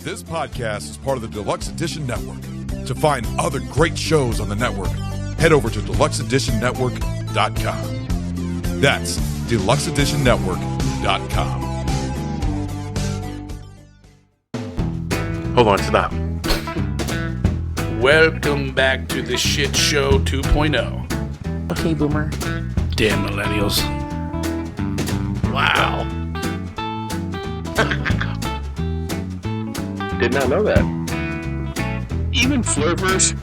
This podcast is part of the Deluxe Edition Network. To find other great shows on the network, head over to deluxeeditionnetwork.com. That's deluxeeditionnetwork.com. Hold on, stop. Welcome back to the Shit Show 2.0. Okay, boomer. Damn millennials. Wow. Did not know that. Even flirters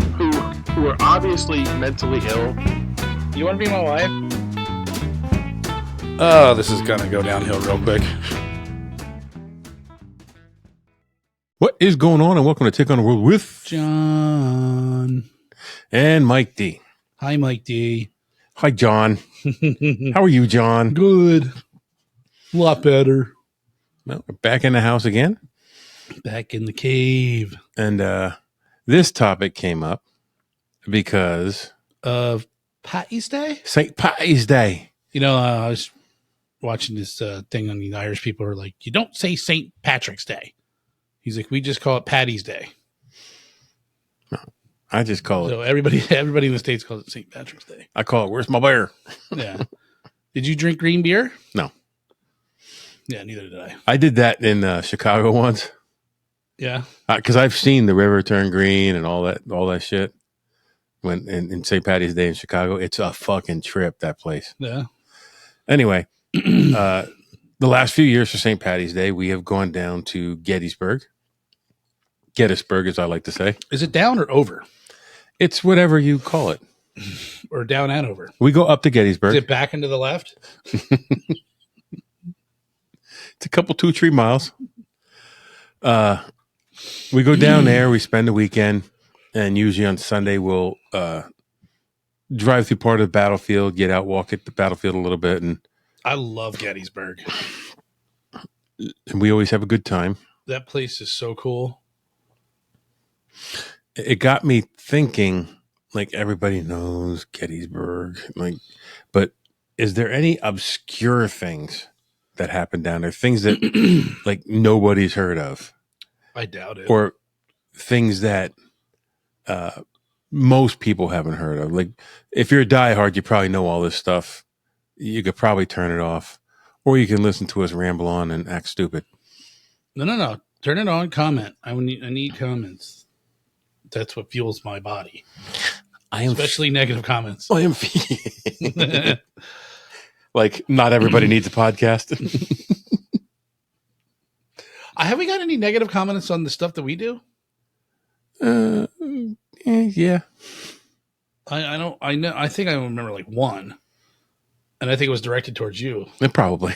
who are obviously mentally ill. You want to be my wife? Oh, this is gonna go downhill real quick. What is going on? And welcome to Take on the World with John. and Mike D. Hi, Mike D. Hi, John. How are you, John? Good. A lot better. Well, we're back in the house again. Back in the cave. And this topic came up because Of Patty's Day? St. Patty's Day. You know, I was watching this thing on the Irish people are like, you don't say St. Patrick's Day. He's like, we just call it Patty's Day. I just call it. So everybody in the States calls it St. Patrick's Day. I call it, where's my bear? Yeah. Did you drink green beer? No. Yeah, neither did I. I did that in Chicago once. Yeah. Because I've seen the river turn green and all that shit. When in St. Patty's Day in Chicago, it's a fucking trip, that place. Yeah. Anyway, the last few years for St. Patty's Day, we have gone down to Gettysburg. Gettysburg, as I like to say. Is it down or over? It's whatever you call it. Or down and over? We go up to Gettysburg. Is it back and to the left? It's a couple 2-3 miles. We go down there. We spend the weekend, and usually on Sunday we'll drive through part of the battlefield, get out, walk at the battlefield a little bit, and I love Gettysburg. we always have a good time. That place is so cool. It got me thinking. Like, everybody knows Gettysburg, but is there any obscure things that happen down there? Things that like nobody's heard of, I doubt it. or things that most people haven't heard of. Like, if you're a diehard, you probably know all this stuff. You could probably turn it off, or you can listen to us ramble on and act stupid. No. Turn it on. Comment. I need comments. That's what fuels my body. Especially negative comments. I am. Like, not everybody needs a podcast. Have we got any negative comments on the stuff that we do? Yeah. I don't. I know. I think I remember like one, and I think it was directed towards you. Probably.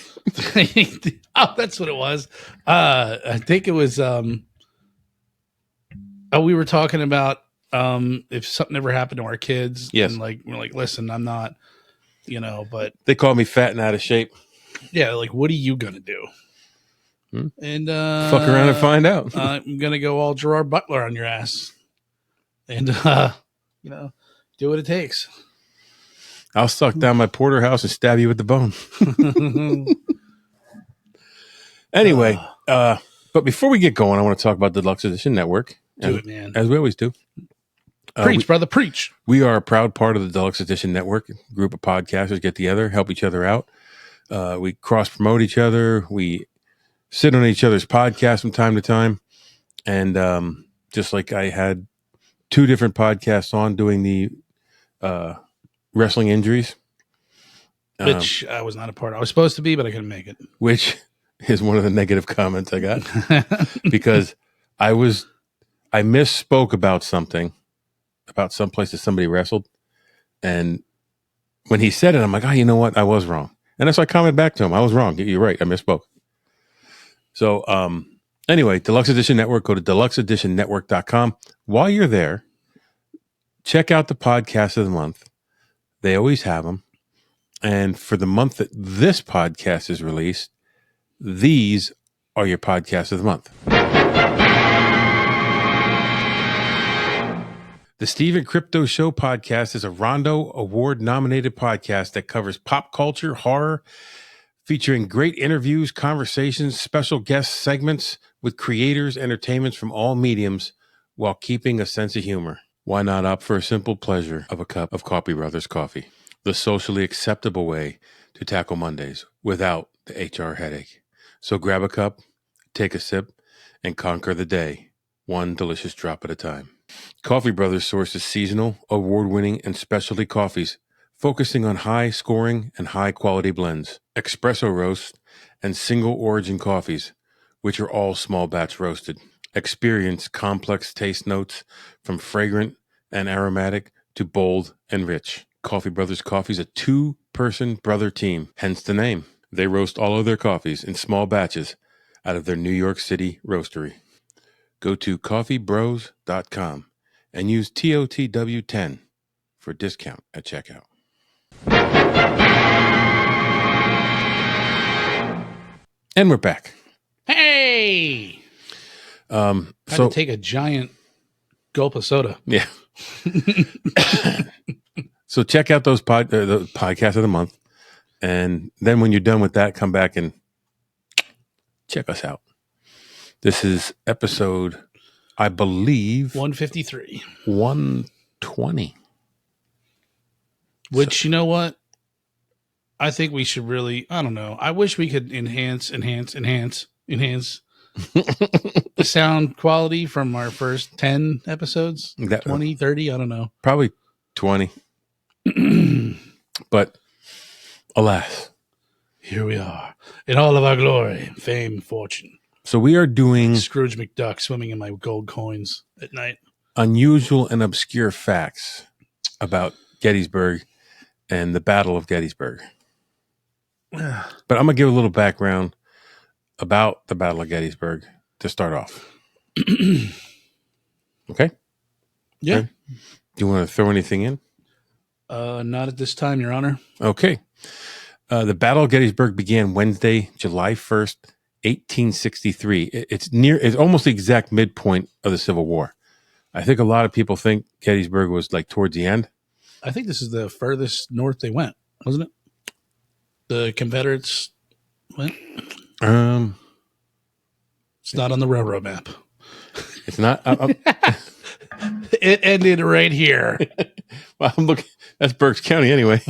Oh, that's what it was. I think it was. We were talking about if something ever happened to our kids. Yes. And like we're like, listen, I'm not. But They call me fat and out of shape. yeah, like, what are you gonna do? And Fuck around and find out. I'm gonna go all Gerard Butler on your ass, and do what it takes. I'll suck down my porterhouse and stab you with the bone. Anyway, but before we get going, I want to talk about the Deluxe Edition Network. Do it, man. As we always do. Preach, brother, preach. We are a proud part of the Deluxe Edition Network. A group of podcasters get together, help each other out. We cross-promote each other. We sit on each other's podcasts from time to time. And just like I had 2 different podcasts on doing the wrestling injuries. Which I was not a part of. I was supposed to be, but I couldn't make it. Which is one of the negative comments I got. Because I misspoke about something. About some place that somebody wrestled. And when he said it, I'm like, you know what? I was wrong. And that's why I commented back to him. I was wrong. You're right. I misspoke. So anyway, Deluxe Edition Network, go to deluxeeditionnetwork.com. While you're there, check out the podcast of the month. They always have them. And for the month that this podcast is released, these are your podcasts of the month. The Steve and Crypto Show podcast is a Rondo Award-nominated podcast that covers pop culture, horror, featuring great interviews, conversations, special guest segments with creators, entertainments from all mediums while keeping a sense of humor. Why not opt for a simple pleasure of a cup of Coffee Brothers coffee? The socially acceptable way to tackle Mondays without the HR headache. So grab a cup, take a sip, and conquer the day, one delicious drop at a time. Coffee Brothers sources seasonal, award-winning, and specialty coffees, focusing on high-scoring and high-quality blends, espresso roasts, and single-origin coffees, which are all small batch roasted. Experience complex taste notes from fragrant and aromatic to bold and rich. Coffee Brothers Coffee is a two-person brother team, hence the name. They roast all of their coffees in small batches out of their New York City roastery. Go to coffeebros.com and use TOTW10 for a discount at checkout. And we're back. Hey! Had to take a giant gulp of soda. Yeah. So check out those the podcast of the month. And then when you're done with that, come back and check us out. This is episode, I believe, 153. 120. Which, you know what? I think we should really, I don't know. I wish we could enhance the sound quality from our first 10 episodes. 20, 30, I don't know. Probably 20. But alas, here we are in all of our glory, fame, fortune. So we are doing Scrooge McDuck swimming in my gold coins at night. Unusual and obscure facts about Gettysburg and the Battle of Gettysburg. But I'm going to give a little background about the Battle of Gettysburg to start off. Okay? Yeah. Okay. Do you want to throw anything in? Not at this time, Your Honor. Okay. The Battle of Gettysburg began Wednesday, July 1st, 1863. It's almost the exact midpoint of the Civil War. I think a lot of people think Gettysburg was like towards the end. I think this is the furthest north they went, wasn't it? The Confederates went. It's not on the railroad map. It's not. It ended right here. Well, I'm looking. That's Berks County anyway.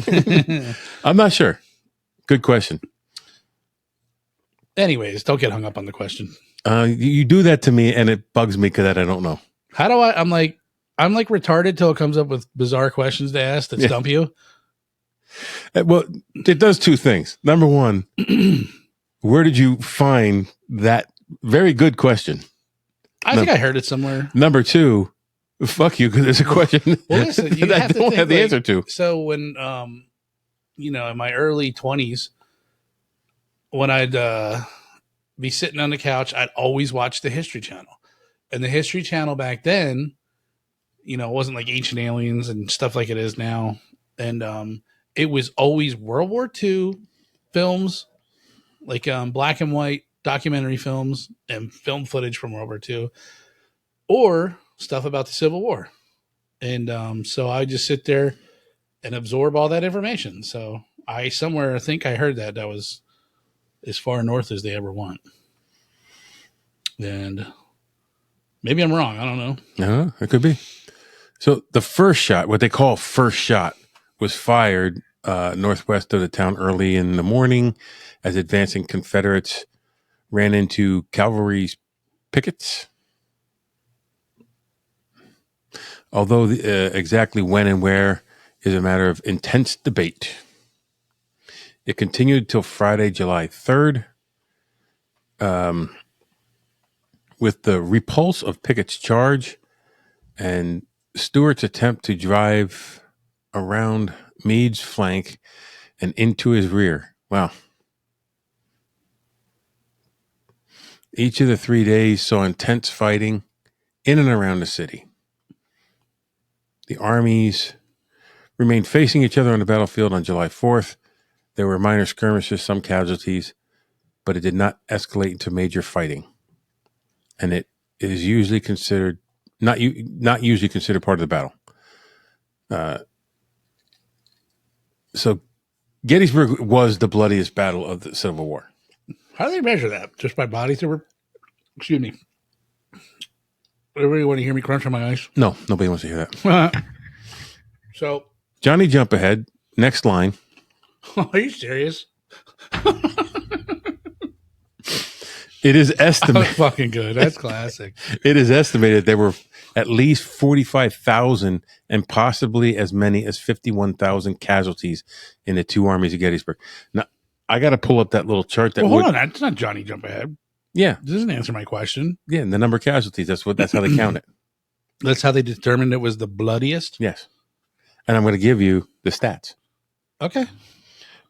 I'm not sure. Good question. Anyways, don't get hung up on the question. You do that to me, and it bugs me because I don't know. How do I'm like retarded till it comes up with bizarre questions to ask that stump you. Well, it does two things. Number one, where did you find that very good question? I think I heard it somewhere. Number two, fuck you, because it's a question listen, that I don't have the answer to. So when, in my early 20s, when I'd be sitting on the couch, I'd always watch the History Channel. And the History Channel back then, it wasn't like Ancient Aliens and stuff like it is now. And it was always World War II films, like black and white documentary films and film footage from World War II, or stuff about the Civil War. And so I just sit there and absorb all that information. So I think I heard that was as far north as they ever went. And maybe I'm wrong. I don't know. No, it could be. So the first shot, what they call first shot, was fired northwest of the town early in the morning as advancing Confederates ran into cavalry's pickets. Although exactly when and where is a matter of intense debate. It continued till Friday, July 3rd, with the repulse of Pickett's charge and Stuart's attempt to drive around Meade's flank and into his rear. Wow. Each of the 3 days saw intense fighting in and around the city. The armies remained facing each other on the battlefield on July 4th. There were minor skirmishes, some casualties, but it did not escalate into major fighting. And it is usually considered not usually considered part of the battle. So Gettysburg was the bloodiest battle of the Civil War. How do they measure that? Just by body Excuse me. Everybody want to hear me crunch on my ice? No, nobody wants to hear that. So, Johnny Jump Ahead, next line. are you serious? It is Oh, estimated. fucking good. That's classic. It is estimated there were at least 45,000 and possibly as many as 51,000 casualties in the two armies of Gettysburg. Now, I got to pull up that little chart. That Well, hold on. That's not Johnny Jump Ahead. Yeah, This doesn't answer my question. yeah, the number of casualties. That's how they count it. That's how they determined it was the bloodiest? Yes, and I'm going to give you the stats Okay.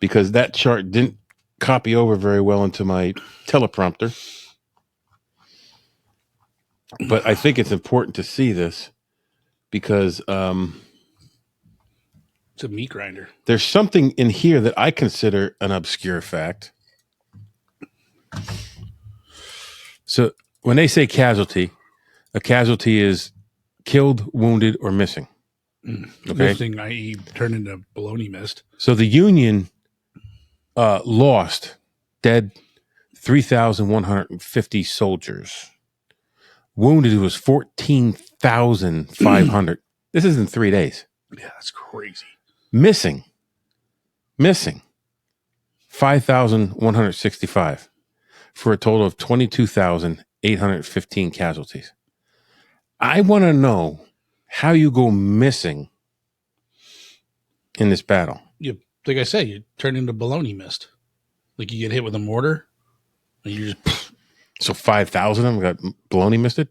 because that chart didn't copy over very well into my teleprompter. But I think it's important to see this because It's a meat grinder. there's something in here that I consider an obscure fact. So when they say casualty, a casualty is killed, wounded, or missing. Okay. Missing, i.e., turned into bologna mist. So the Union lost dead 3,150 soldiers. Wounded was 14,500. This is in 3 days. Yeah, that's crazy. Missing 5,165 for a total of 22,815 casualties. I want to know how you go missing in this battle. You, like I said, you turn into bologna mist. Like you get hit with a mortar, and you just. So 5,000 of them got baloney misted.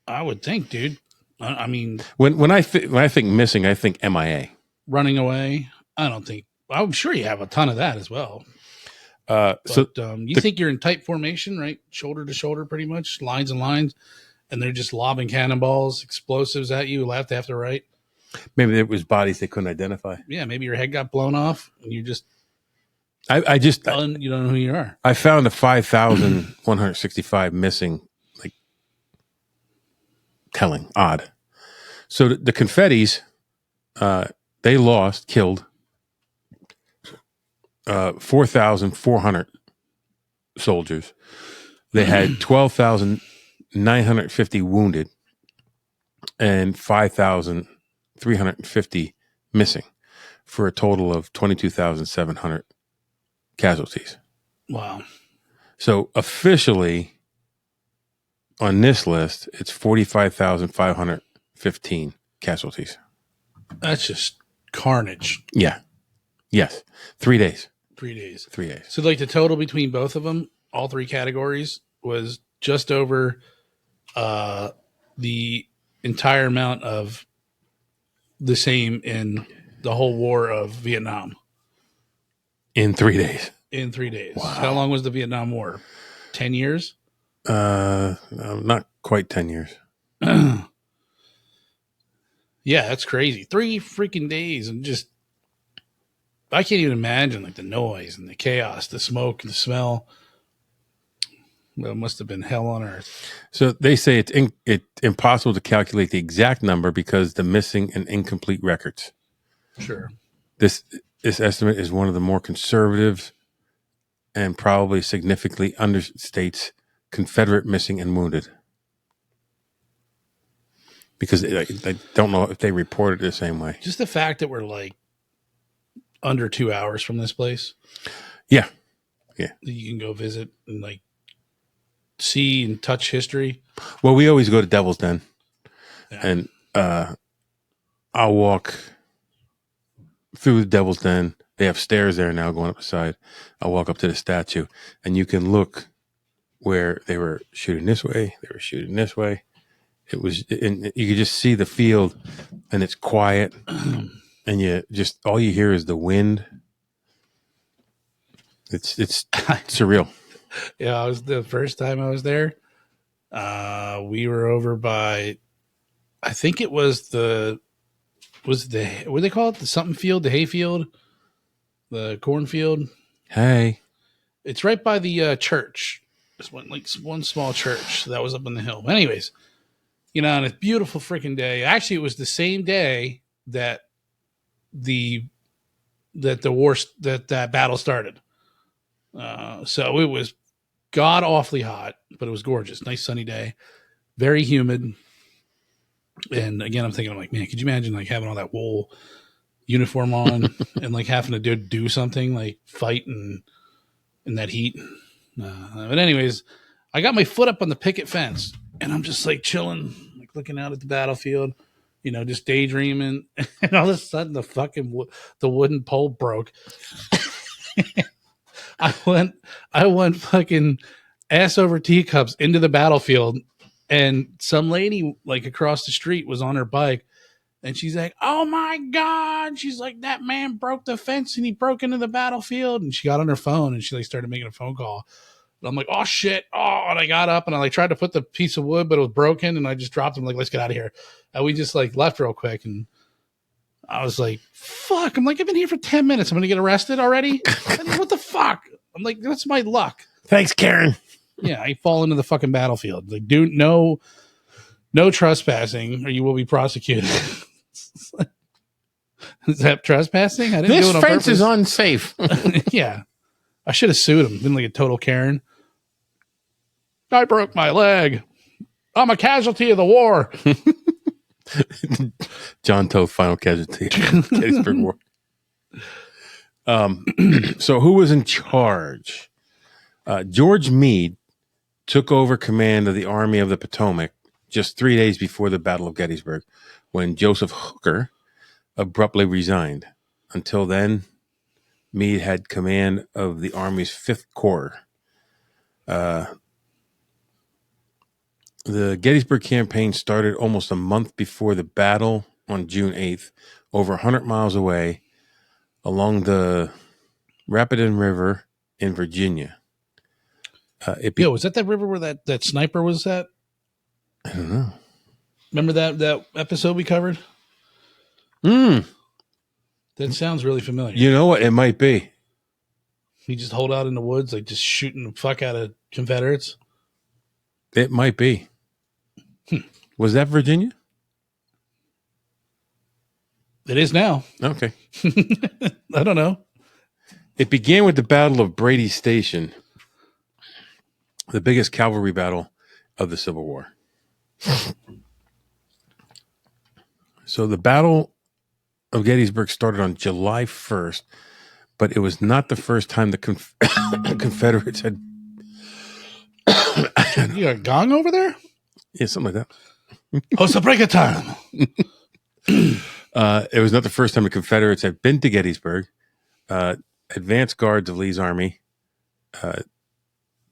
I would think, dude. I mean, When I think missing, I think MIA. running away. I don't think. I'm sure you have a ton of that as well. So But you think you're in tight formation, right? Shoulder to shoulder, pretty much, lines and lines, and they're just lobbing cannonballs, explosives at you, left, after, right. maybe it was bodies they couldn't identify. Yeah, maybe your head got blown off, and you just I you don't know who you are. I found the 5,165 missing, like telling, odd. So the Confedis, they killed 4,400 soldiers. They had 12,950 wounded and 5,350 missing for a total of 22,700 casualties. Wow. So officially on this list, it's 45,515 casualties. That's just carnage. Yeah. Yes. 3 days. 3 days. 3 days. So, like, the total between both of them, all three categories, was just over the entire amount of the same in the whole war of Vietnam In 3 days. in 3 days. Wow. How long was the Vietnam War? 10 years? Not quite 10 years. Yeah, that's crazy. 3 freaking days, and just I can't even imagine like the noise and the chaos, the smoke and the smell. Well, it must have been hell on earth. So they say it's impossible to calculate the exact number because the missing and incomplete records. Sure. This estimate is one of the more conservative and probably significantly understates Confederate missing and wounded. Because I don't know if they reported it the same way. Just the fact that we're like under 2 hours from this place. Yeah. That you can go visit and like see and touch history. Well, we always go to Devil's Den. Yeah. And I'll walk through the Devil's Den. They have stairs there now going up the side. I'll walk up to the statue, and you can look where they were shooting this way. They were shooting this way. It was, and you could just see the field, and it's quiet, and all you hear is the wind. It's surreal. Yeah, the first time I was there. We were over by, I think it was what do they call it? The something field, the hay field, the cornfield. Hey. It's right by the church. Just one small church that was up on the hill. But anyways, on a beautiful freaking day. Actually, it was the same day that the battle started. So it was god awfully hot, but it was gorgeous. Nice sunny day, very humid. And again, I'm thinking, I'm like, man, could you imagine like having all that wool uniform on and like having to do something like fight in that heat? But anyways, I got my foot up on the picket fence and I'm just like chilling, like looking out at the battlefield, just daydreaming. And all of a sudden the wooden pole broke. I went fucking ass over teacups into the battlefield, and some lady like across the street was on her bike, and she's like, "Oh my God." She's like, "That man broke the fence and he broke into the battlefield." And she got on her phone and she like started making a phone call. And I'm like, "Oh shit." Oh, and I got up and I like tried to put the piece of wood, but it was broken, and I just dropped him like, "Let's get out of here." And we just like left real quick, and I was like, fuck. I'm like, I've been here for 10 minutes. I'm going to get arrested already? What the fuck? I'm like, that's my luck. Thanks, Karen. Yeah, I fall into the fucking battlefield. Like, dude, no trespassing or you will be prosecuted. Is that trespassing? I didn't do it on fence purpose. is unsafe. Yeah. I should have sued him. Been like a total Karen. I broke my leg. I'm a casualty of the war. John Todt, final casualty. Gettysburg War. So who was in charge? George Meade took over command of the Army of the Potomac just 3 days before the Battle of Gettysburg, when Joseph Hooker abruptly resigned. Until then, Meade had command of the Army's 5th Corps. The Gettysburg campaign started almost a month before the battle on June 8th, over 100 miles away along the Rapidan River in Virginia. Was that river where that sniper was at? I don't know. Remember that episode we covered? That sounds really familiar. You know what? It might be. He just hold out in the woods, like just shooting the fuck out of Confederates. It might be. Was that Virginia? It is now. Okay. I don't know. It began with the Battle of Brady Station, the biggest cavalry battle of the Civil War. So the Battle of Gettysburg started on July 1st, but it was not the first time the Confederates had... You got a gong over there? Yeah, something like that. Oh, it's a break of time. It was not the first time the Confederates had been to Gettysburg. Advance guards of Lee's army,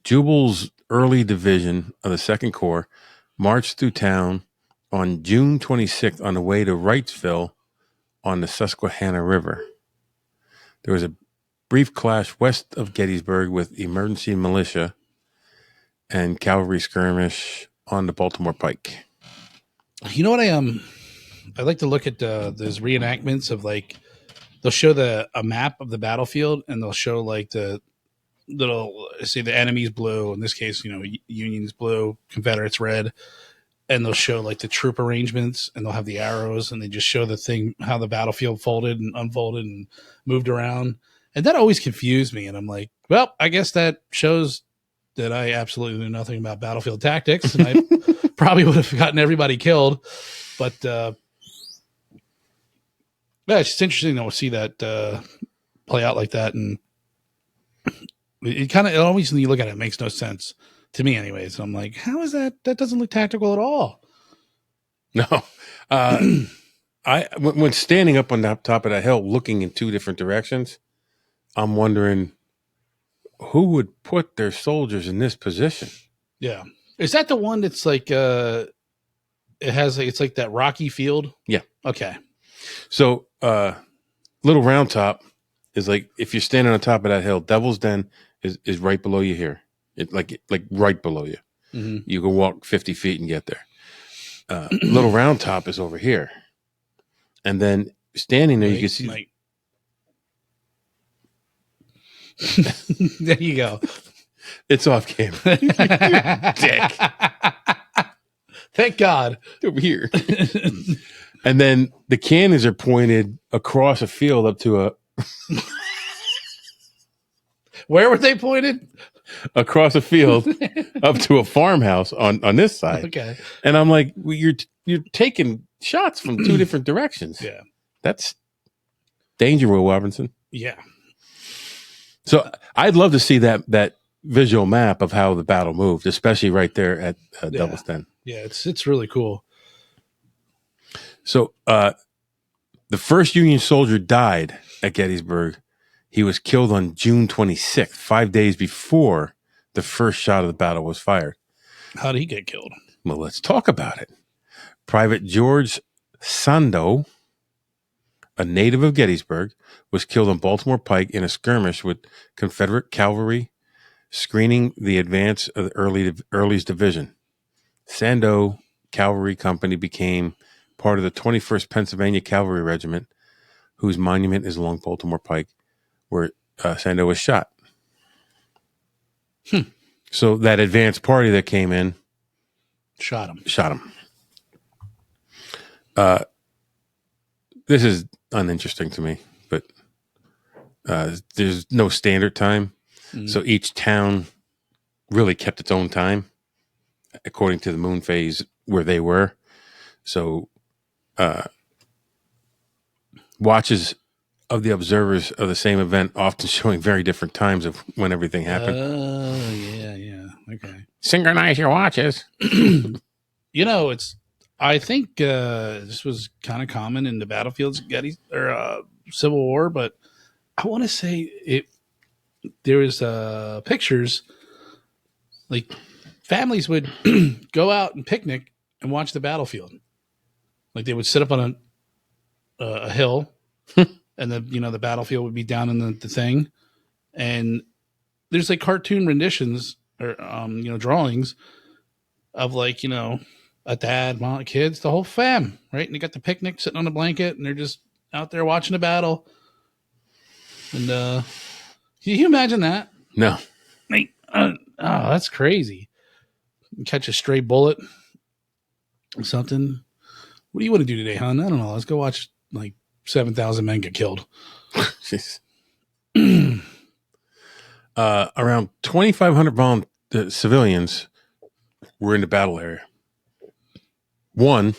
Jubal's early division of the 2nd Corps, marched through town on June 26th on the way to Wrightsville on the Susquehanna River. There was a brief clash west of Gettysburg with emergency militia and cavalry skirmish on the Baltimore Pike. You know what I like to look at those reenactments of like they'll show a map of the battlefield and they'll show like the little say the enemy's blue, in this case, Union's blue, Confederates red, and they'll show like the troop arrangements and they'll have the arrows and they just show the thing how the battlefield folded and unfolded and moved around. And that always confused me. And I'm like, well, I guess that shows that I absolutely knew nothing about battlefield tactics, and I probably would have gotten everybody killed. But yeah, it's just interesting to see that play out like that, and it always, when you look at it, it makes no sense to me, anyways. So I'm like, how is that? That doesn't look tactical at all. No, when standing up on the top of that hill, looking in 2 different directions, I'm wondering who would put their soldiers in this position. Yeah, is that the one that's like it's like that rocky field? Yeah. Okay. So, Little Round Top is like if you're standing on top of that hill, Devil's Den is right below you here. It like right below you. Mm-hmm. You can walk 50 feet and get there. Little Round Top is over here, and then standing there, you can see. There you go. It's off camera. Dick. Thank God. Over here. And then the cannons are pointed across a field up to a... Where were they pointed? across a field up to a farmhouse on this side. Okay. And I'm like, well, you're taking shots from two different directions. Yeah. That's danger, Will Robinson. Yeah. So I'd love to see that visual map of how the battle moved, especially right there at Devil's Den. Yeah, it's really cool. So the first Union soldier died at Gettysburg. He was killed on June 26th, 5 days before the first shot of the battle was fired. How did he get killed? Well, let's talk about it. Private George Sando, a native of Gettysburg, was killed on Baltimore Pike in a skirmish with Confederate cavalry screening the advance of the Early's division. Sando Cavalry Company became part of the 21st Pennsylvania Cavalry Regiment, whose monument is along Baltimore Pike, where Sando was shot. So that advance party that came in Shot him. This is uninteresting to me, but there's no standard time. So each town really kept its own time according to the moon phase where they were. So watches of the observers of the same event often showing very different times of when everything happened. Yeah. Okay. Synchronize your watches. I think this was kind of common in the battlefields, Civil War, but I want to say there was pictures, like families would go out and picnic and watch the battlefield. Like they would sit up on a hill, and the battlefield would be down in the thing, and there's like cartoon renditions or drawings of a dad, mom, kids, the whole fam, right? And they got the picnic sitting on a blanket, and they're just out there watching the battle. And can you imagine that? No. That's crazy. You catch a stray bullet or something. What do you want to do today, hon? I don't know. Let's go watch 7,000 men get killed. Jeez. Around 2,500 civilians were in the battle area. One,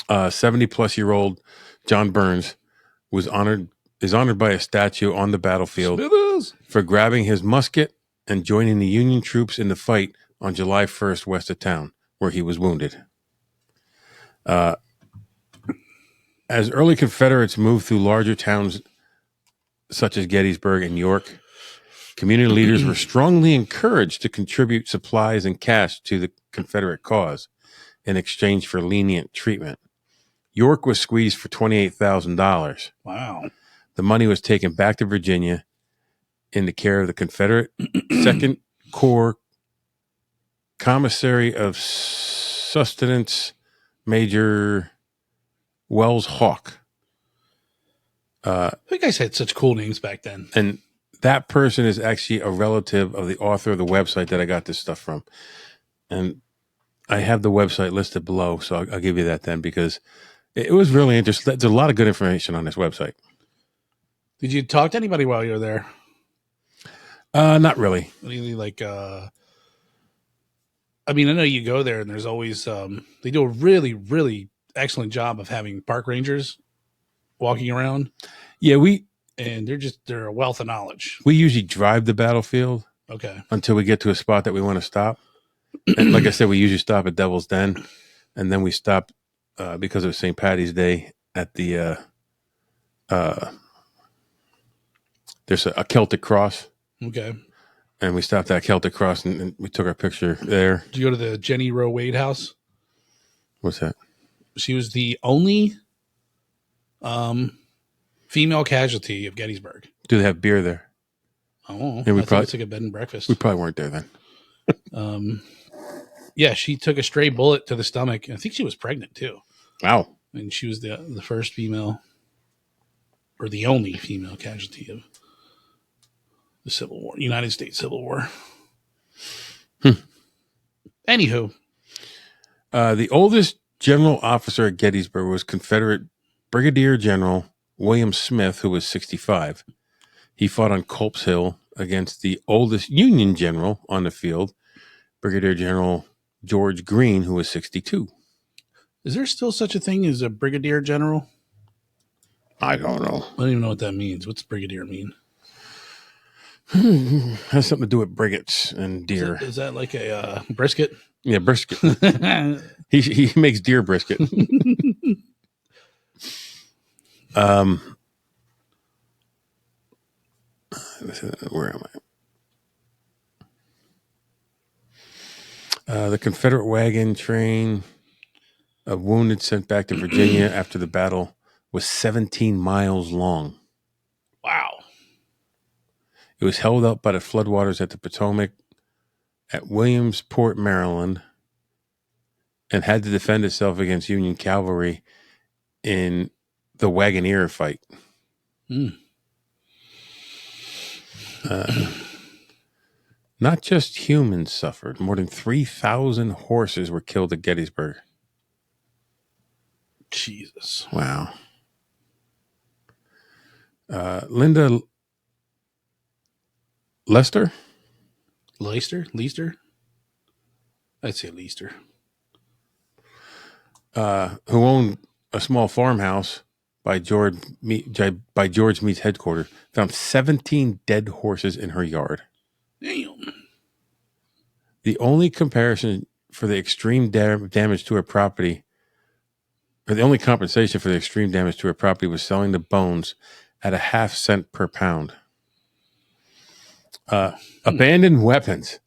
70-plus-year-old John Burns is honored by a statue on the battlefield for grabbing his musket and joining the Union troops in the fight on July 1st west of town, where he was wounded. As early Confederates moved through larger towns such as Gettysburg and York, community leaders were strongly encouraged to contribute supplies and cash to the Confederate cause in exchange for lenient treatment. York was squeezed for $28,000. Wow. The money was taken back to Virginia in the care of the Confederate 2nd Corps Commissary of Sustenance, Major Wells Hawk. You guys had such cool names back then. And that person is actually a relative of the author of the website that I got this stuff from. And I have the website listed below, so I'll give you that then, because it was really interesting. There's a lot of good information on this website. Did you talk to anybody while you were there? Not really. Really, I know you go there and there's always, they do a really, really excellent job of having park rangers walking around. Yeah, they're a wealth of knowledge. We usually drive the battlefield. Okay. Until we get to a spot that we want to stop. And like I said, we usually stop at Devil's Den, and then we stop because of St. Patty's Day at the there's a Celtic cross. Okay. And we stopped at Celtic cross and we took our picture there. Did you go to the Jenny Rowe Wade house? What's that? She was the only female casualty of Gettysburg. Do they have beer there? Oh, yeah, I thought it's like a bed and breakfast. We probably weren't there then. Yeah, she took a stray bullet to the stomach. I think she was pregnant too. Wow. And she was the first female, or the only female casualty of the Civil War, United States Civil War. Anywho. The oldest general officer at Gettysburg was Confederate Brigadier General William Smith, who was 65. He fought on Culp's Hill against the oldest Union general on the field, Brigadier General George Greene, who was 62. Is there still such a thing as a brigadier general? I don't know. I don't even know what that means. What's brigadier mean? Has something to do with brigates and deer. Is that like a brisket? Yeah, brisket. he makes deer brisket. Where am I? The Confederate wagon train of wounded sent back to Virginia after the battle was 17 miles long. Wow. It was held up by the floodwaters at the Potomac at Williamsport, Maryland, and had to defend itself against Union cavalry in the Wagoneer fight. Not just humans suffered. More than 3,000 horses were killed at Gettysburg. Jesus. Wow. Linda Leicester? Leicester? I'd say Leicester. Who owned a small farmhouse by George Meade's headquarters, found 17 dead horses in her yard. Damn. The only comparison for the extreme damage to her property, or the only compensation for the extreme damage to her property, was selling the bones at a half-cent per pound. Abandoned weapons.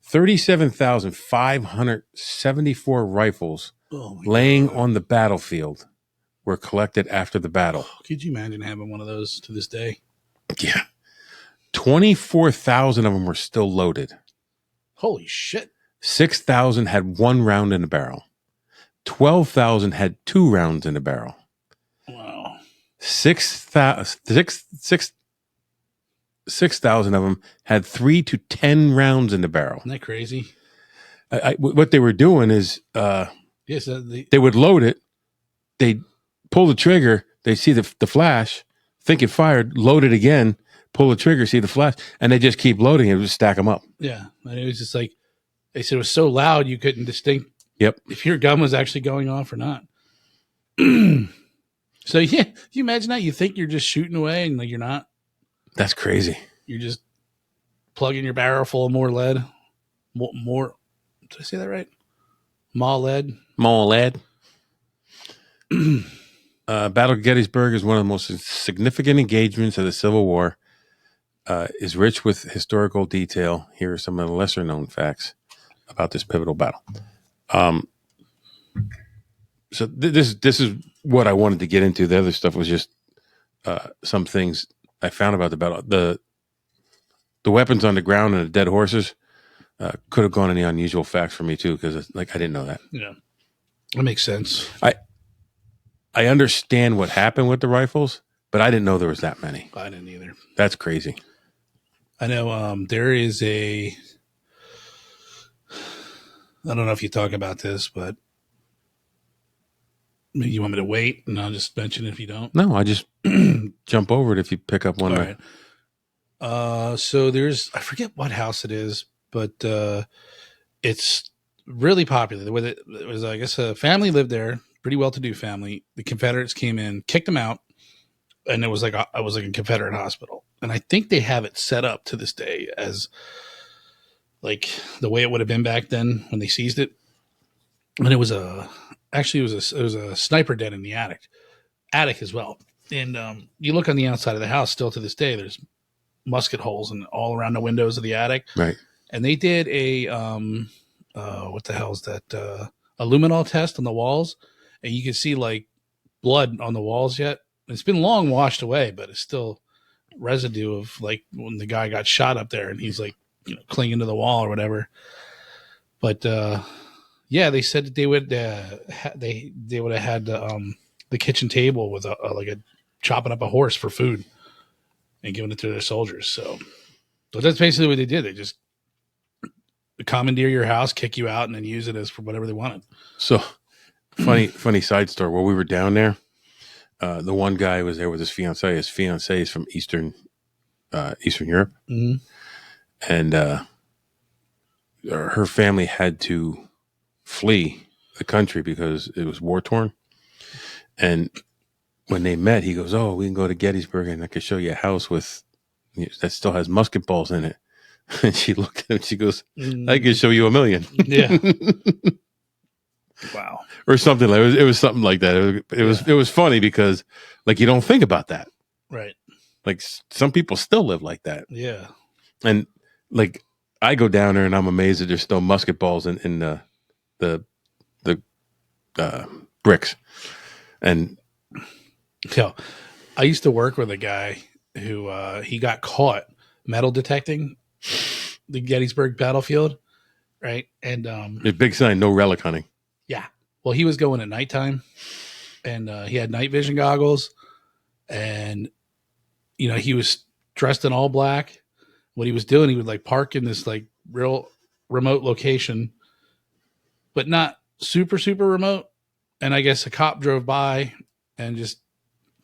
37,574 rifles laying on the battlefield were collected after the battle. Could you imagine having one of those to this day? Yeah. 24,000 of them were still loaded. Holy shit. 6,000 had 1 round in the barrel. 12,000 had 2 rounds in the barrel. Wow. 6,000 of them had 3 to 10 rounds in the barrel. Isn't that crazy? What they were doing is Yes, they would load it, they'd pull the trigger, they'd see the flash, think it fired, load it again, pull the trigger, see the flash, and they just keep loading it, just stack them up. yeah. And it was just like, they said it was so loud you couldn't distinct if your gun was actually going off or not. So yeah, you imagine that? You think you're just shooting away and like you're not. That's crazy. You're just plugging your barrel full of more lead. More did I say that right? More lead. Battle of Gettysburg is one of the most significant engagements of the Civil War. Is rich with historical detail. Here are some of the lesser known facts about this pivotal battle. So this is what I wanted to get into. The other stuff was just some things I found about the battle. The weapons on the ground and the dead horses could have gone any unusual facts for me too, because I didn't know that. Yeah, that makes sense. I understand what happened with the rifles, but I didn't know there was that many. I didn't either. That's crazy. I know there is I don't know if you talk about this, but maybe you want me to wait and I'll just mention it if you don't. No, I just jump over it if you pick up one. All right. So there's, I forget what house it is, but it's really popular. With it was, I guess, a family lived there, pretty well-to-do family. The Confederates came in, kicked them out, and it was like a Confederate hospital. And I think they have it set up to this day as like the way it would have been back then when they seized it. And it was a sniper den in the attic as well. And you look on the outside of the house, still to this day, there's musket holes and all around the windows of the attic. Right. And they did a what the hell is that? A luminol test on the walls, and you can see like blood on the walls yet. It's been long washed away, but it's still residue of like when the guy got shot up there, and he's like, clinging to the wall or whatever. But yeah, they said that they would they would have had the kitchen table with a chopping up a horse for food and giving it to their soldiers. So that's basically what they did. They just commandeer your house, kick you out, and then use it as for whatever they wanted. So funny side story. While we were down there, the one guy was there with his fiancée. His fiancée is from Eastern Eastern Europe, Mhm. and her family had to flee the country because it was war torn. And when they met, he goes, "Oh, we can go to Gettysburg, and I can show you a house with that still has musket balls in it." And she looked at him. She goes, "I can show you 1,000,000." Yeah. Wow. Or something like it was something like that. It was funny because like you don't think about that. Right. Like some people still live like that. Yeah. And like I go down there and I'm amazed that there's still musket balls in the bricks. And So I used to work with a guy who he got caught metal detecting the Gettysburg battlefield, right? And a big sign, no relic hunting. yeah, well, he was going at nighttime, and he had night vision goggles, and he was dressed in all black. What he was doing, he would like park in this like real remote location, but not super remote. And I guess a cop drove by and just,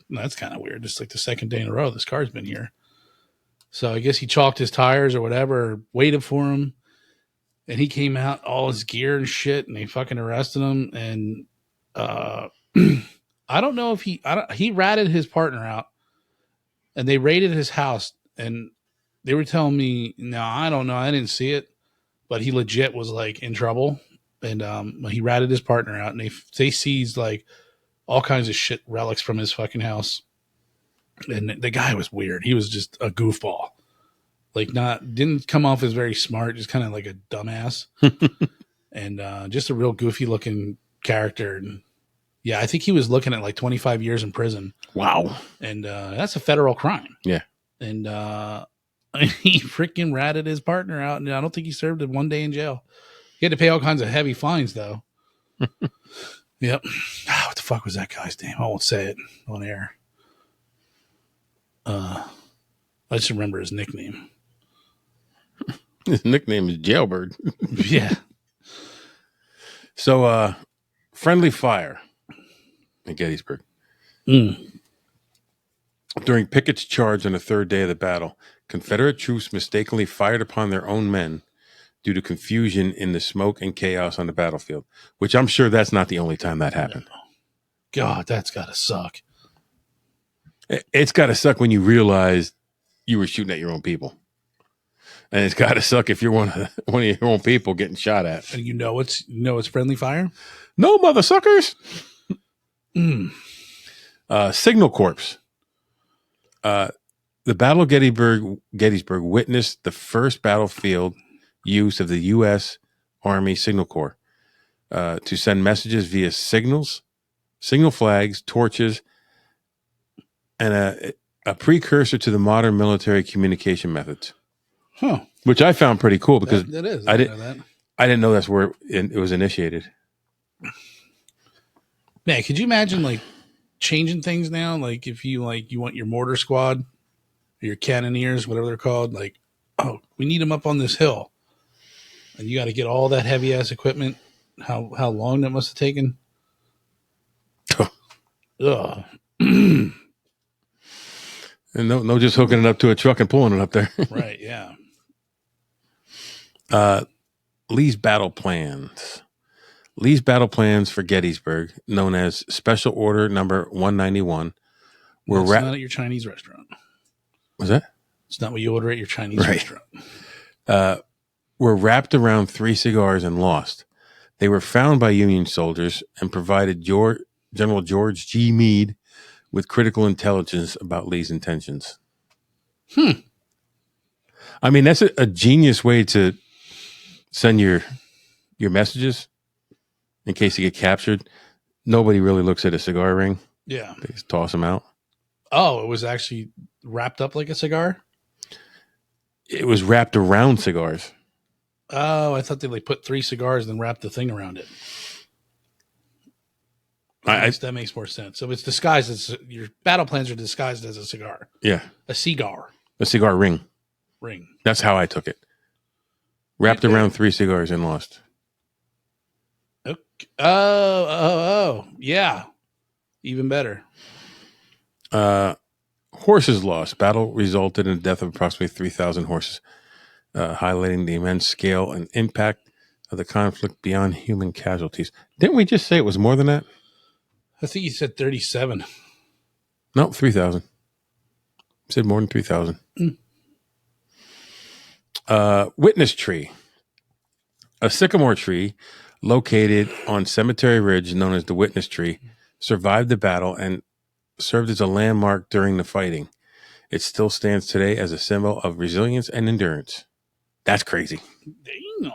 that's kind of weird. Just like the second day in a row, this car's been here. So I guess he chalked his tires or whatever, or waited for him. And he came out, all his gear and shit, and they fucking arrested him. And I don't know if he ratted his partner out, and they raided his house. And they were telling me, no, I don't know, I didn't see it, but he legit was like in trouble. And he ratted his partner out, and they seized like all kinds of shit relics from his fucking house. And the guy was weird. He was just a goofball. Like didn't come off as very smart, just kind of like a dumbass. And just a real goofy looking character. And yeah, I think he was looking at like 25 years in prison. Wow. And that's a federal crime. Yeah. And he freaking ratted his partner out, and I don't think he served 1 day in jail. He had to pay all kinds of heavy fines though. Yep. What the fuck was that guy's name? I won't say it on air. I just remember his nickname. His nickname is Jailbird. Yeah. So, friendly fire at Gettysburg. Mm. During Pickett's charge on the third day of the battle, Confederate troops mistakenly fired upon their own men due to confusion in the smoke and chaos on the battlefield, which I'm sure that's not the only time that happened. No. God, that's got to suck. It's got to suck when you realize you were shooting at your own people. And it's got to suck if you're one of your own people getting shot at. And it's friendly fire? No, mother suckers. Mm. Signal Corps. The Battle of Gettysburg witnessed the first battlefield use of the U.S. Army Signal Corps to send messages via signals, signal flags, torches, and a precursor to the modern military communication methods. Huh. Which I found pretty cool because that is. I Know didn't know that's where it was initiated. Man, could you imagine like changing things now? Like if you want your mortar squad, or your cannoneers, whatever they're called, like, oh, we need them up on this hill, and you got to get all that heavy ass equipment. How long that must have taken? Ugh. And no, just hooking it up to a truck and pulling it up there. Right? Yeah. Lee's battle plans. Lee's battle plans for Gettysburg, known as Special Order Number 191, were It's not at your Chinese restaurant. Was that? It's not what you order at your Chinese restaurant. Were wrapped around 3 cigars and lost. They were found by Union soldiers and provided General George G. Meade with critical intelligence about Lee's intentions. I mean, that's a genius way to send your messages in case you get captured. Nobody really looks at a cigar ring. Yeah. They just toss them out. Oh, it was actually wrapped up like a cigar? It was wrapped around cigars. Oh, I thought they like put 3 cigars and then wrapped the thing around it. That makes more sense. So it's disguised as your battle plans are disguised as a cigar. Yeah. A cigar. A cigar ring. Ring. That's how I took it. Wrapped around 3 cigars and lost. Okay. Oh. Yeah. Even better. Horses lost. Battle resulted in the death of approximately 3,000 horses, highlighting the immense scale and impact of the conflict beyond human casualties. Didn't we just say it was more than that? I think you said 37. No, 3,000. Said more than 3,000. Witness tree. A sycamore tree located on Cemetery Ridge, known as the Witness Tree, survived the battle and served as a landmark during the fighting. It still stands today as a symbol of resilience and endurance. That's crazy. Damn.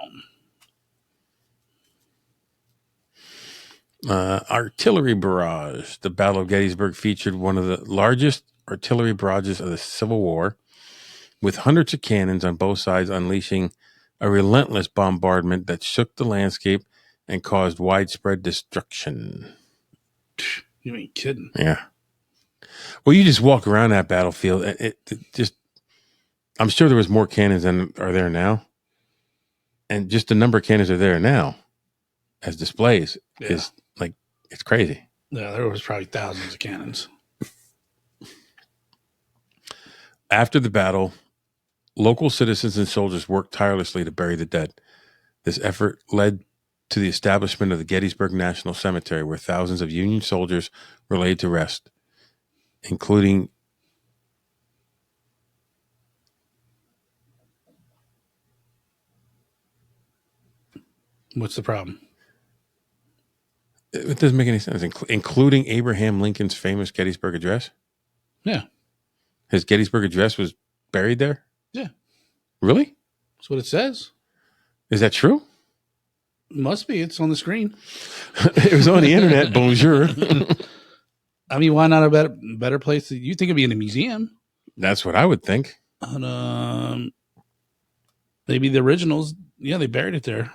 Artillery barrage. The Battle of Gettysburg featured one of the largest artillery barrages of the Civil War, with hundreds of cannons on both sides unleashing a relentless bombardment that shook the landscape and caused widespread destruction. You ain't kidding. Yeah. Well, you just walk around that battlefield. It just, I'm sure there was more cannons than are there now. And just the number of cannons are there now as displays is like, it's crazy. Yeah, there was probably thousands of cannons. After the battle, local citizens and soldiers worked tirelessly to bury the dead. This effort led to the establishment of the Gettysburg National Cemetery, where thousands of Union soldiers were laid to rest, including What's the problem? it doesn't make any sense, including Abraham Lincoln's famous Gettysburg Address. Yeah. His Gettysburg Address was buried there? Yeah. Really? That's what it says. Is that true? It must be. It's on the screen. It was on the internet. Bonjour. I mean, why not a better place? You think it'd be in a museum? That's what I would think. And, maybe the originals. Yeah, they buried it there.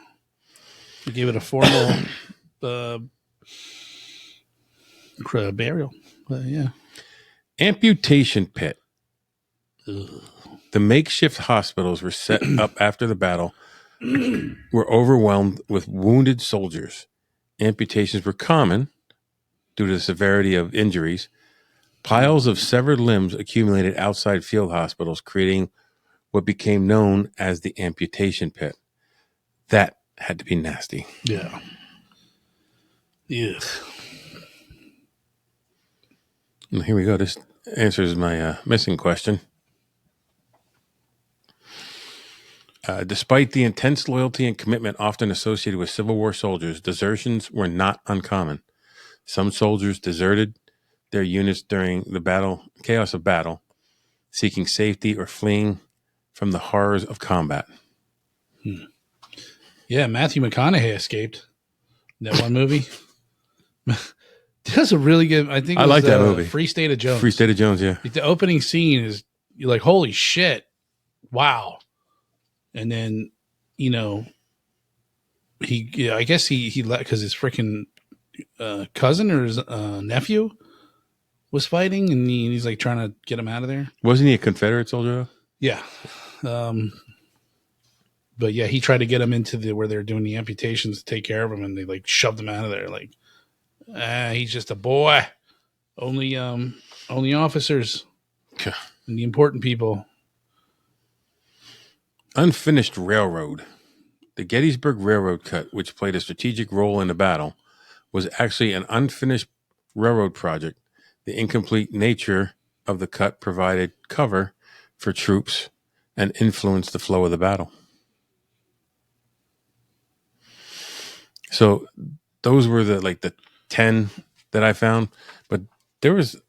They gave it a formal burial. But yeah. Amputation Pit. Ugh. The makeshift hospitals were set up after the battle were overwhelmed with wounded soldiers. Amputations were common due to the severity of injuries. Piles of severed limbs accumulated outside field hospitals, creating what became known as the Amputation Pit. That had to be nasty. Yeah. Yeah. Well, here we go. This answers my missing question. Despite the intense loyalty and commitment often associated with Civil War soldiers, desertions were not uncommon. Some soldiers deserted their units during the chaos of battle, seeking safety or fleeing from the horrors of combat. Yeah, Matthew McConaughey escaped that one movie. That's a really good. I think I like that movie. Free State of Jones. Free State of Jones, yeah. Like the opening scene is you're like, holy shit, wow. And then, I guess he let because his freaking cousin or his nephew was fighting, and he's like trying to get him out of there. Wasn't he a Confederate soldier though? Yeah. But yeah, he tried to get him into where they're doing the amputations to take care of him, and they like shoved him out of there. Like, he's just a boy. Only officers and the important people. Unfinished railroad. The Gettysburg Railroad cut, which played a strategic role in the battle, was actually an unfinished railroad project. The incomplete nature of the cut provided cover for troops and influenced the flow of the battle. So those were the 10 that I found, but there was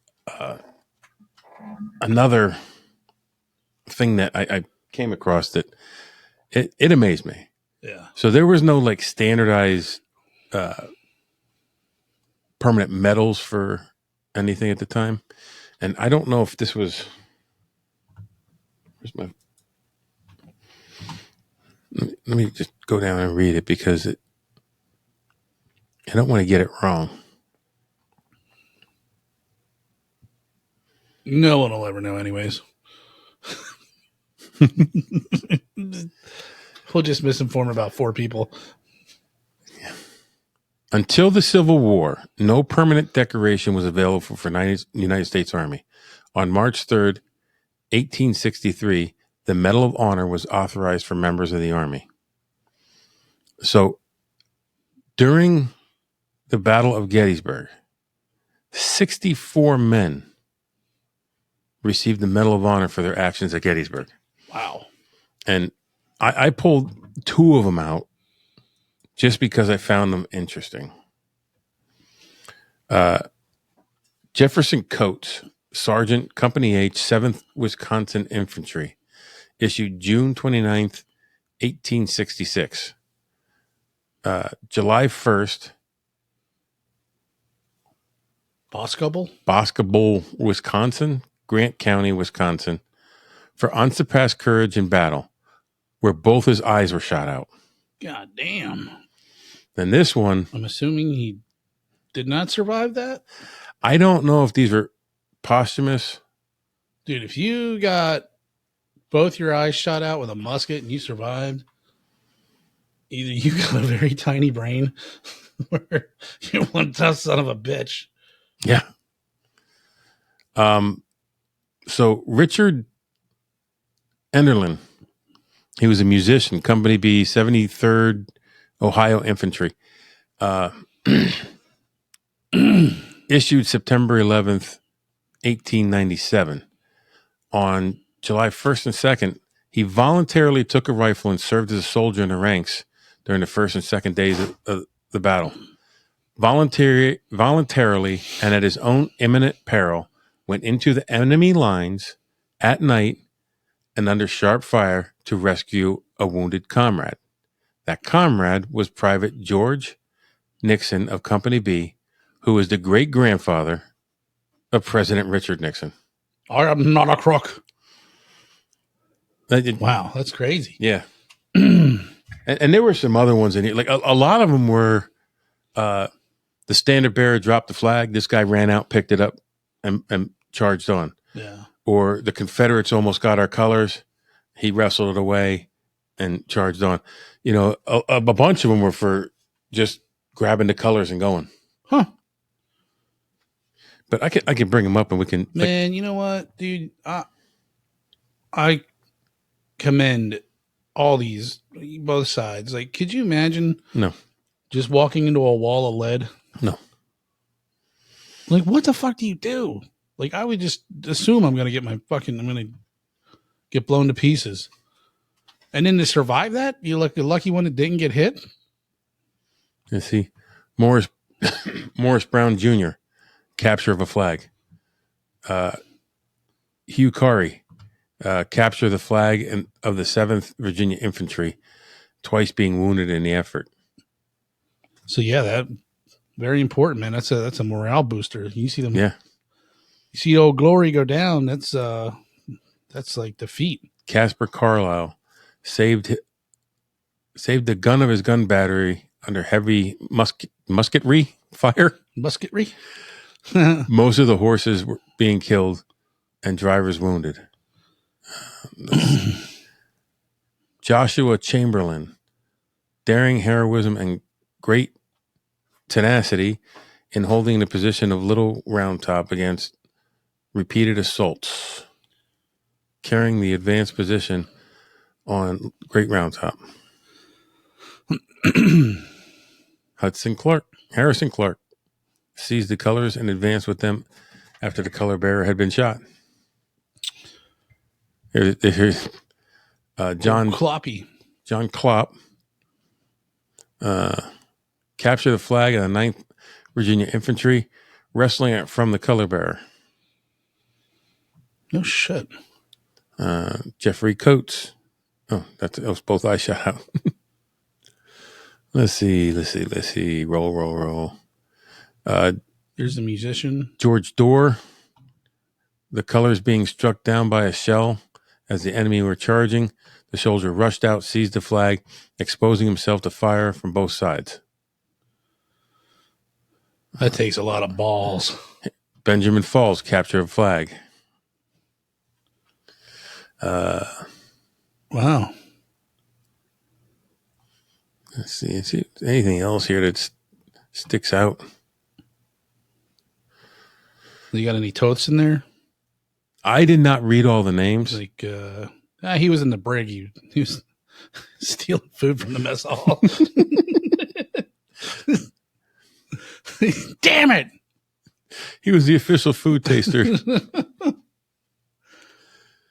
another thing that I came across that it amazed me. Yeah. So there was no standardized permanent medals for anything at the time. And I don't know if this was, let me just go down and read it because I don't want to get it wrong. No one will ever know anyways. We'll just misinform about 4 people. Yeah. Until the Civil War, no permanent decoration was available for the United States Army. On March 3rd, 1863, the Medal of Honor was authorized for members of the Army. So during the Battle of Gettysburg, 64 men received the Medal of Honor for their actions at Gettysburg. Wow. And I pulled 2 of them out just because I found them interesting. Jefferson Coates, Sergeant, Company H, 7th Wisconsin Infantry, issued June 29th, 1866. July 1st, Boscobel, Wisconsin, Grant County, Wisconsin, for unsurpassed courage in battle, where both his eyes were shot out. God damn. Then this one, I'm assuming he did not survive that? I don't know if these were posthumous. Dude, if you got both your eyes shot out with a musket and you survived, either you got a very tiny brain or you're one tough son of a bitch. Yeah. So Richard Enderlin, he was a musician, Company B, 73rd Ohio Infantry, issued September 11th, 1897. On July 1st and 2nd, he voluntarily took a rifle and served as a soldier in the ranks during the first and second days of the battle. Voluntarily and at his own imminent peril, went into the enemy lines at night and under sharp fire to rescue a wounded comrade. That comrade was Private George Nixon of Company B, who was the great-grandfather of President Richard Nixon. I am not a crook. Wow, that's crazy. Yeah. and there were some other ones in here. Like a lot of them were the standard bearer dropped the flag. This guy ran out, picked it up, and charged on. Yeah. Or the Confederates almost got our colors. He wrestled it away and charged on. You know, a bunch of them were for just grabbing the colors and going. Huh. But I can bring them up and we can. Man, you know what, dude? I commend all these, both sides. Like, could you imagine? No. Just walking into a wall of lead? No. Like, what the fuck do you do? Like, I would just assume I'm going to get blown to pieces. And then to survive that, you're like the lucky one that didn't get hit? Let's see. Morris Brown Jr., capture of a flag. Hugh Carey, capture of the flag of the 7th Virginia Infantry, twice being wounded in the effort. So, yeah, that very important, man. That's a morale booster. You see them. Yeah. You see Old Glory go down. That's like defeat. Casper Carlisle saved the gun of his gun battery under heavy musketry fire. Musketry. Most of the horses were being killed and drivers wounded. Joshua Chamberlain, daring heroism and great tenacity in holding the position of Little Round Top against repeated assaults, carrying the advanced position on Great Round Top. Harrison Clark seized the colors and advanced with them after the color bearer had been shot. Here's John Kloppy. John Klopp captured the flag of the 9th Virginia Infantry, wrestling it from the color bearer. No shit. Jeffrey Coates. Oh, that was both eyes shot out. Let's see. Roll. Here's the musician. George Dorr. The colors being struck down by a shell as the enemy were charging. The soldier rushed out, seized the flag, exposing himself to fire from both sides. That takes a lot of balls. Benjamin Falls, capture of flag. Wow. Let's see anything else here that sticks out. You got any totes in there? I did not read all the names. Like, he was in the brig. He was stealing food from the mess hall. Damn it! He was the official food taster.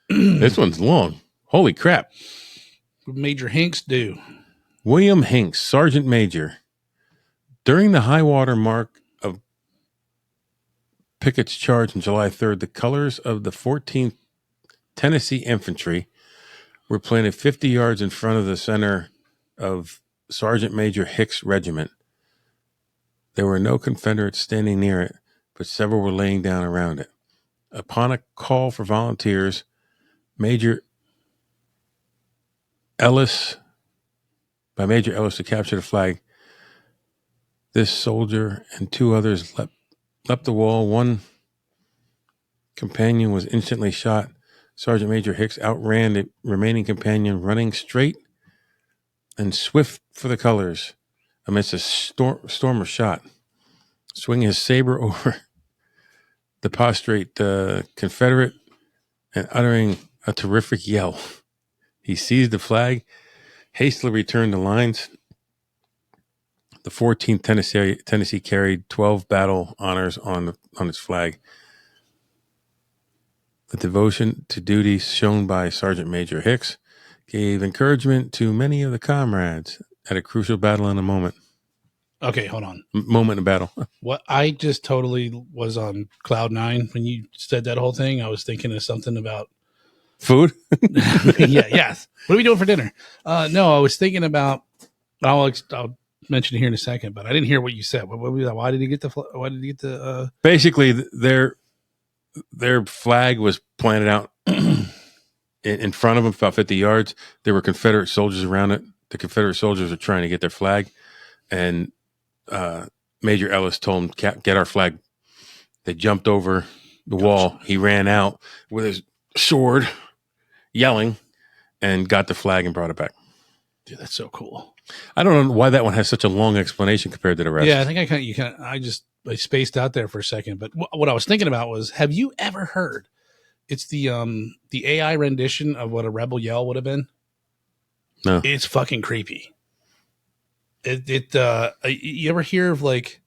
This one's long. Holy crap. Major Hinks do. William Hinks, Sergeant Major. During the high water mark of Pickett's charge on July 3rd, the colors of the 14th Tennessee Infantry were planted 50 yards in front of the center of Sergeant Major Hicks' regiment. There were no Confederates standing near it, but several were laying down around it. Upon a call for volunteers, Major Ellis to capture the flag, this soldier and two others leapt the wall. One companion was instantly shot. Sergeant Major Hicks outran the remaining companion, running straight and swift for the colors amidst a storm of shot. Swinging his saber over the prostrate Confederate and uttering a terrific yell, he seized the flag, hastily returned the lines. The 14th Tennessee carried 12 battle honors on its flag. The devotion to duty shown by Sergeant Major Hicks gave encouragement to many of the comrades at a crucial battle in a moment. Okay, hold on. Moment of battle. What I just totally was on cloud nine when you said that whole thing. I was thinking of something about food. Yes. What are we doing for dinner? No, I was thinking about. I'll mention it here in a second, but I didn't hear what you said. Why did he get the? Why did he get the? Basically, their flag was planted out in front of them, about 50 yards. There were Confederate soldiers around it. The Confederate soldiers were trying to get their flag, and Major Ellis told them, "Get our flag." They jumped over the wall. He ran out with his sword, yelling, and got the flag and brought it back. Dude, that's so cool. I don't know why that one has such a long explanation compared to the rest. Yeah, I think I spaced out there for a second, but what I was thinking about was, have you ever heard? It's the AI rendition of what a rebel yell would have been. No, it's fucking creepy. You ever hear of like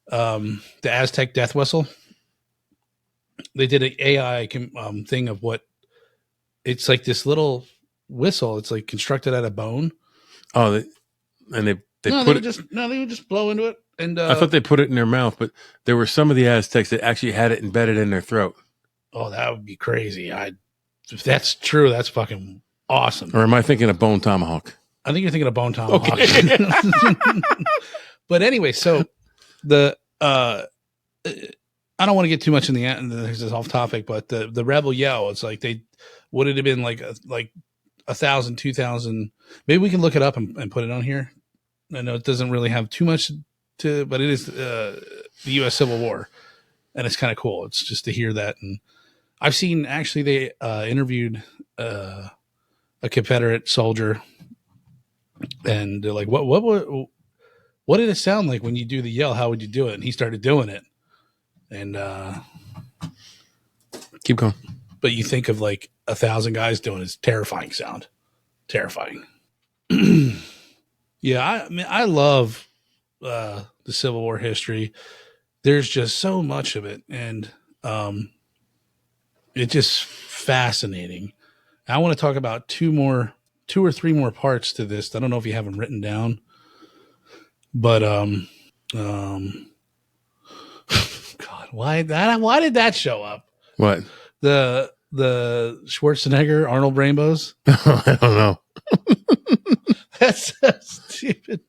the Aztec death whistle? They did an AI thing of what it's like, this little whistle. It's like constructed out of bone. Oh, they would just blow into it. And I thought they put it in their mouth, but there were some of the Aztecs that actually had it embedded in their throat. Oh, that would be crazy. If that's true, that's fucking awesome. Or am I thinking of Bone Tomahawk? I think you're thinking of Bone Tomahawk. Okay. But anyway, so the I don't want to get too much in the end. This is off topic, but the rebel yell. It's like would it have been like 1,000, 2,000? Maybe we can look it up and put it on here. I know it doesn't really have too much but it is the U.S. Civil War, and it's kind of cool. It's just to hear that, and I've seen actually they interviewed a Confederate soldier, and they're like, what did it sound like when you do the yell? How would you do it? And he started doing it, and keep going. But you think of like 1,000 guys doing his terrifying sound, terrifying. Yeah, I mean, I love the Civil War history. There's just so much of it, and it's just fascinating. I want to talk about two or three more parts to this. I don't know if you have them written down, but God, why did that show up? What? The Schwarzenegger Arnold Rainbows? I don't know. That's so stupid.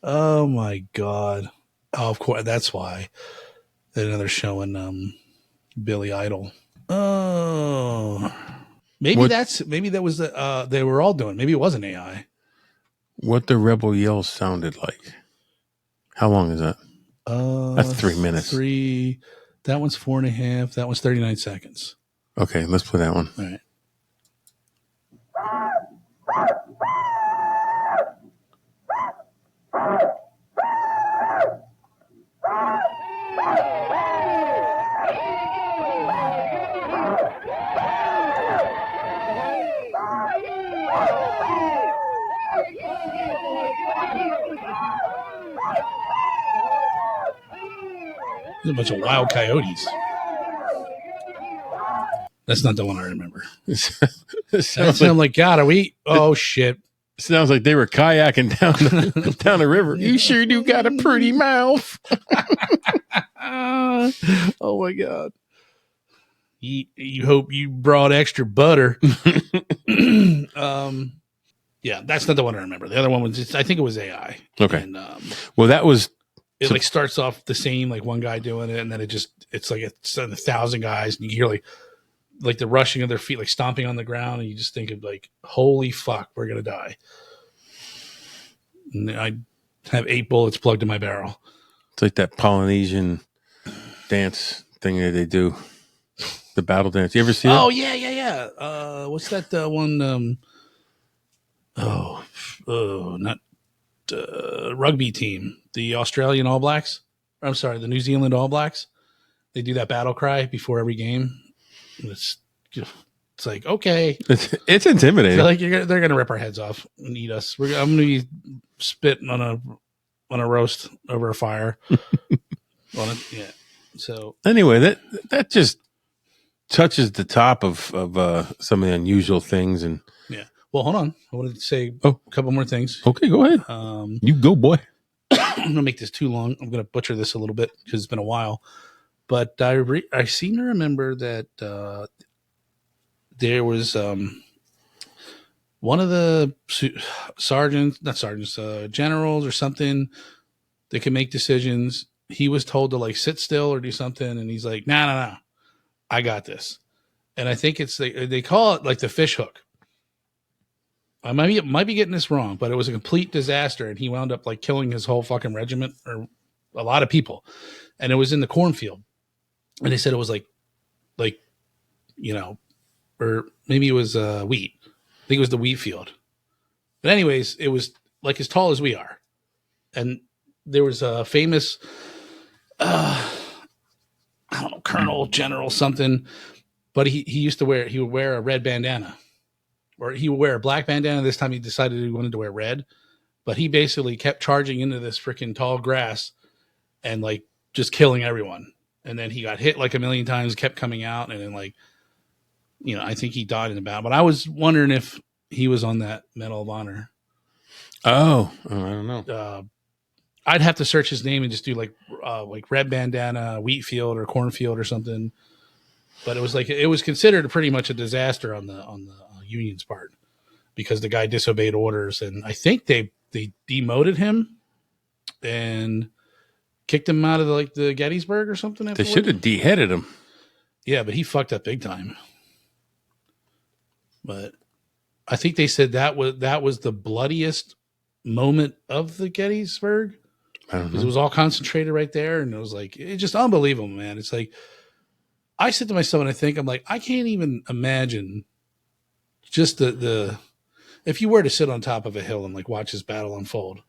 Oh my God. Oh, of course, that's why. Another showing Billy Idol. Oh, maybe that was they were all doing. Maybe it wasn't AI. What the rebel yell sounded like. How long is that? That's 3 minutes. That one's 4.5. That one's 39 seconds. Okay, let's play that one. All right. There's a bunch of wild coyotes. That's not the one I remember. I'm like, God, are we? Oh, shit. Sounds like they were kayaking down the river. You sure do got a pretty mouth. Oh, my God. You hope you brought extra butter. Yeah, that's not the one I remember. The other one was I think it was AI. Okay. And, well, that was. It like starts off the same, like one guy doing it, and then it's like it's 1,000 guys, and you hear like the rushing of their feet, like stomping on the ground, and you just think of like, holy fuck, we're gonna die. And I have 8 bullets plugged in my barrel. It's like that Polynesian dance thing that they do, the battle dance. You ever see that? Oh yeah. What's that one? Not rugby team, the Australian All Blacks. I'm sorry, the New Zealand All Blacks. They do that battle cry before every game. It's like, okay, it's intimidating. Like they're gonna rip our heads off and eat us. I'm gonna be spitting on a roast over a fire. Yeah. So anyway, that just touches the top of some of the unusual things. And yeah. Well, hold on. I wanted to say a couple more things. Okay, go ahead. You go, boy. I'm gonna make this too long. I'm gonna butcher this a little bit because it's been a while. But I seem to remember that there was one of the generals or something that can make decisions. He was told to like sit still or do something, and he's like, "No, I got this." And I think it's they call it like the fish hook. I might be getting this wrong, but it was a complete disaster, and he wound up like killing his whole fucking regiment or a lot of people, and it was in the cornfield. And they said it was like, or maybe it was wheat. I think it was the wheat field. But anyways, it was like as tall as we are. And there was a famous, I don't know, colonel, general, something. But he would wear a red bandana. Or he would wear a black bandana. This time he decided he wanted to wear red. But he basically kept charging into this freaking tall grass and like just killing everyone. And then he got hit like a million times, kept coming out, and then I think he died in the battle. But I was wondering if he was on that Medal of Honor. Oh, I don't know. I'd have to search his name and just do like red bandana, wheat field or cornfield or something. But it was considered pretty much a disaster on the Union's part because the guy disobeyed orders, and I think they demoted him and kicked him out of the Gettysburg or something. They should have beheaded him. Yeah, but he fucked up big time. But I think they said that was the bloodiest moment of the Gettysburg. I don't know. Because it was all concentrated right there, and it was like it's just unbelievable, man. It's like I said to myself, and I think I'm like, I can't even imagine just the if you were to sit on top of a hill and like watch this battle unfold.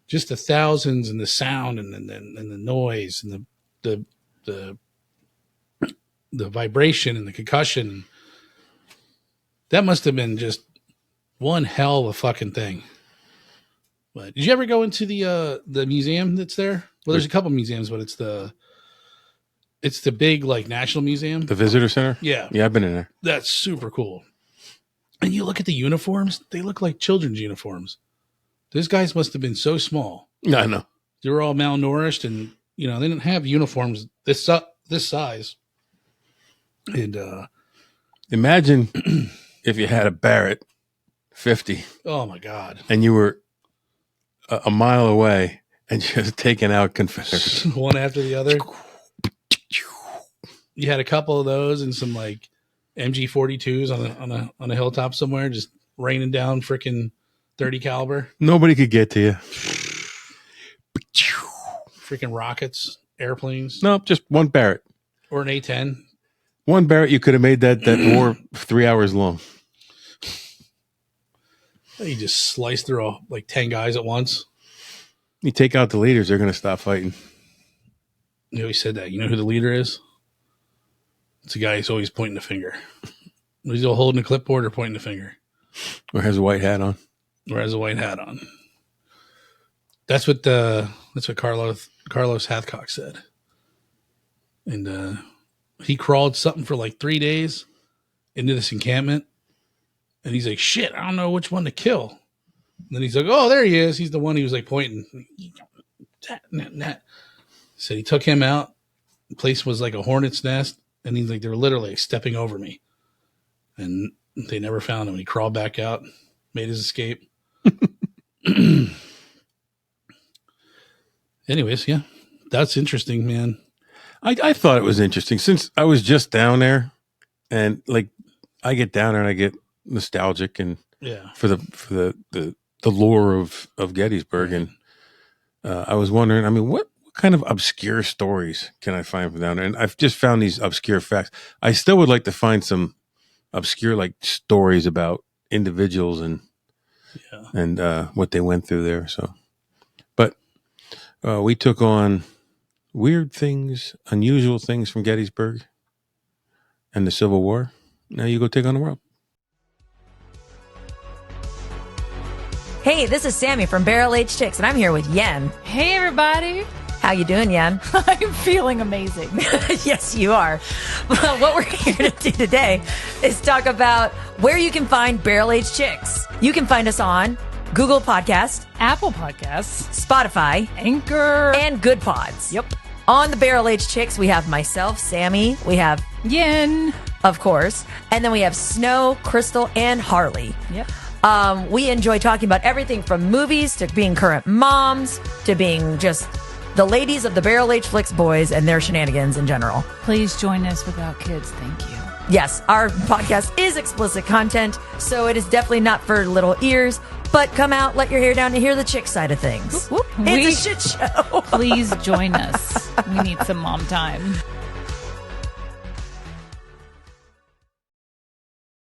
Just the thousands and the sound and the noise and the vibration and the concussion. That must have been just one hell of a fucking thing. But did you ever go into the museum that's there? Well, there's a couple museums, but it's the big like national museum. The visitor center? Yeah. Yeah, I've been in there. That's super cool. And you look at the uniforms, they look like children's uniforms. Those guys must have been so small. I know. They were all malnourished, and they didn't have uniforms this size. And imagine if you had a Barrett 50. Oh my God! And you were a mile away and just taking out Confederates one after the other. You had a couple of those and some like MG42s on a hilltop somewhere, just raining down freaking 30 caliber. Nobody could get to you. Freaking rockets, airplanes. No, just one Barrett. Or an A-10. One Barrett, you could have made that war 3 hours long. You just slice through like 10 guys at once. You take out the leaders, they're going to stop fighting. He said that. You know who the leader is? It's a guy who's always pointing the finger. He's all holding a clipboard or pointing the finger. Or has a white hat on. That's what Carlos Hathcock said. And he crawled something for like 3 days into this encampment. And he's like, shit, I don't know which one to kill. And then he's like, oh, there he is. He's the one he was like pointing. Said he took him out. The place was like a hornet's nest. And he's like, they were literally like stepping over me. And they never found him. He crawled back out, made his escape. Anyways, yeah, that's interesting, man. I thought it was interesting since I was just down there, and like I get down there and I get nostalgic and for the lore of Gettysburg, and I was wondering, I mean, what kind of obscure stories can I find from down there? And I've just found these obscure facts. I still would like to find some obscure like stories about individuals and what they went through there. So, but we took on weird things, unusual things from Gettysburg and the Civil War. Now you go take on the world. Hey, this is Sammy from Barrel Aged Chicks, and I'm here with Yen. Hey, everybody. How you doing, Yen? I'm feeling amazing. Yes, you are. Well, what we're here to do today is talk about where you can find Barrel Aged Chicks. You can find us on Google Podcast, Apple Podcasts, Spotify, Anchor, and Good Pods. Yep. On the Barrel Aged Chicks, we have myself, Sammy. We have Yen, of course. And then we have Snow, Crystal, and Harley. Yep. We enjoy talking about everything from movies to being current moms to being just the ladies of the Barrel Aged Flicks boys and their shenanigans in general. Please join us without kids. Thank you. Yes, our podcast is explicit content, so it is definitely not for little ears. But come out, let your hair down to hear the chick side of things. Whoop, whoop. It's a shit show. Please join us. We need some mom time.